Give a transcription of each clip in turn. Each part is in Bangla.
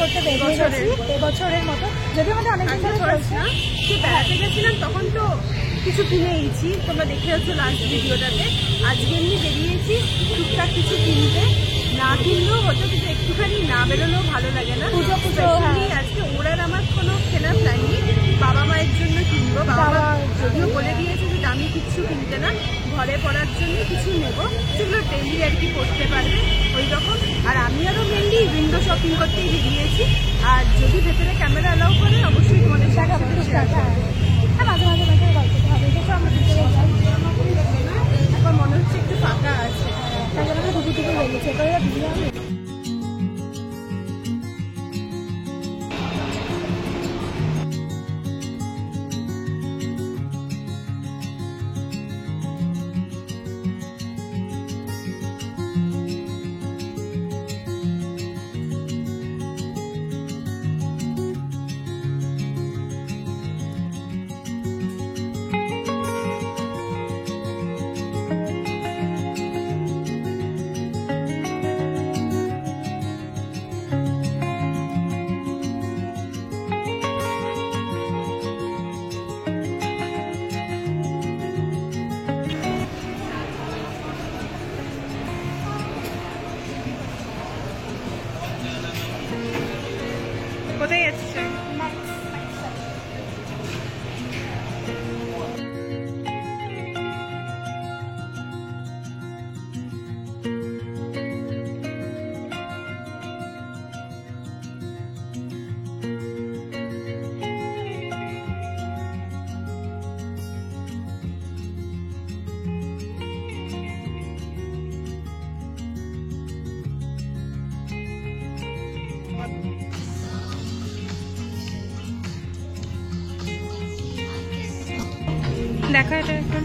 করতে বেরিয়েছি এবছরের মতো, যদি আমাদের অনেক দিন ধরে চলছে। বেড়াতে গেছিলাম তখন তো কিছু কিনেইছি, তোমরা দেখে যাচ্ছ লাস্ট ভিডিওটাতে। আজকে এমনি বেরিয়েছি টুকটাক কিছু কিনতে, না কিনলেও হতো, কিন্তু একটুখানি না বেরোলেও ভালো লাগে না। আজকে ওরা আমার কোনো কেনার প্ল্যান নেই, বাবা মায়ের জন্য কিনবো। বাবা মা যদিও বলে দিয়েছে যে দামি কিছু কিনতে না, ঘরে পড়ার জন্য কিছু নেবো, সেগুলো ডেলি আর কি করতে পারবে ওই রকম। আর আমি আরও মেনলি উইন্ডো শপিং করতেই বেরিয়েছি। আর যদি ভেতরে ক্যামেরা অ্যালাউ করে অবশ্যই তোমাদের সাথে মাঝে মাঝে মাঝে গল্প হবে, দেখো আমরা ভিতরে যাই। এখন মনে হচ্ছে একটু ফাঁকা আছে, তাই জন্য দুপুর থেকে বেরিয়েছে, তো এরা ভিডিও হবে। কোথায় যাচ্ছিস? দেখো এটা এখন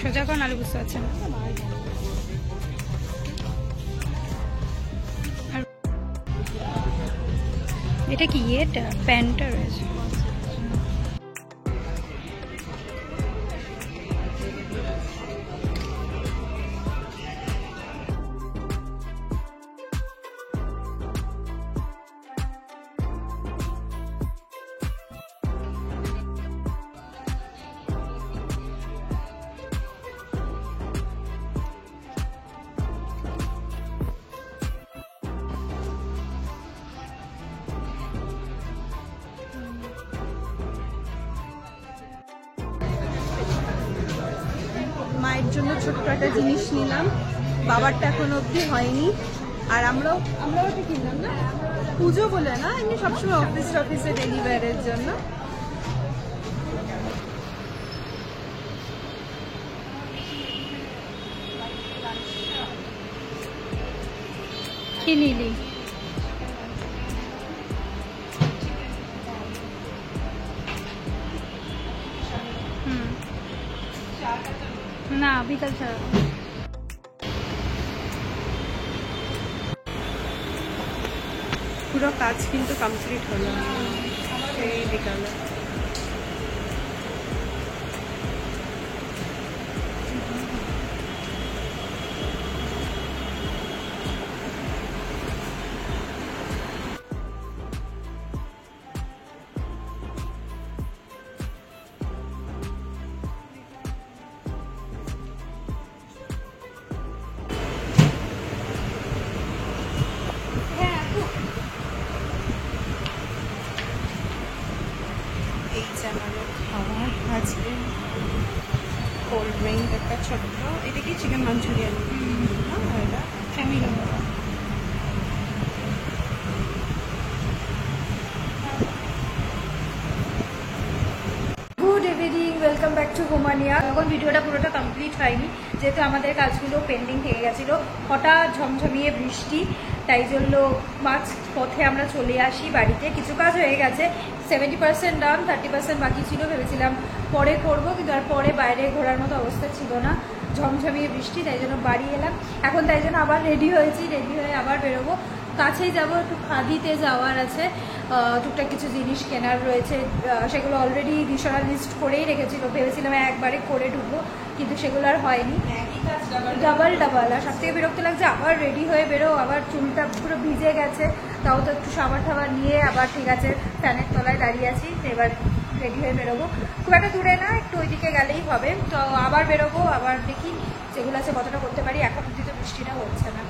সোজা কোন আলু বুঝতে পারছেন না। এটা কি এটা প্যান্টটা রয়েছে। মায়ের জন্য ছোট্ট একটা জিনিস নিলাম, বাবারটা এখনো অবধি হয়নি। আর আমরাও ওটা কিনলাম না, পুজো বলে না, এমনি সবসময় অফিসে ডেলিভারের জন্য। কি নিলি? না বিকাল ছাড়া। পুরো কাজ কিন্তু কমপ্লিট হলো এই বিকালে। এই যে আমাদের খাবার আজকে কোল্ড ড্রিঙ্ক একটা ছোট্ট, এটা কি চিকেন মাঞ্চুরিয়ান না এটা family. Good evening, welcome back to Homania. এখন ভিডিওটা পুরোটা কমপ্লিট হয়নি, যেহেতু আমাদের কাজগুলো পেন্ডিং থেকে গেছিলো। হঠাৎ ঝমঝমিয়ে বৃষ্টি, তাই জন্য মাঝ পথে আমরা চলে আসি বাড়িতে। কিছু কাজ হয়ে গেছে, 70% ডান, 30% বাকি ছিল। ভেবেছিলাম পরে করবো, কিন্তু আর পরে বাইরে ঘোরার মতো অবস্থা ছিল না, ঝমঝমিয়ে বৃষ্টি, তাই জন্য বাড়ি এলাম। এখন তাই জন্য আবার রেডি হয়েছি, রেডি হয়ে আবার বেরোবো। কাছেই যাবো, একটু খাদিতে যাওয়ার আছে, টুকটাক কিছু জিনিস কেনার রয়েছে, সেগুলো অলরেডি দিশারা লিস্ট করেই রেখেছিল। ভেবেছিলাম একবারে করে ঢুকবো, কিন্তু সেগুলো আর হয়নি, ডাবল। আর সব থেকে বিরক্ত লাগছে আবার রেডি হয়ে বেরো, আবার চুলটা পুরো ভিজে গেছে, তাও তো একটু সাবার টাবার নিয়ে আবার ঠিক আছে ফ্যানের তলায় দাঁড়িয়ে আছি। এবার রেডি হয়ে বেরোবো, খুব একটা দূরে না, একটু ওইদিকে গেলেই হবে। তো আবার বেরোবো, আবার দেখি যেগুলো আছে কতটা করতে পারি। এখন অবধি তো বৃষ্টিটা হচ্ছে না।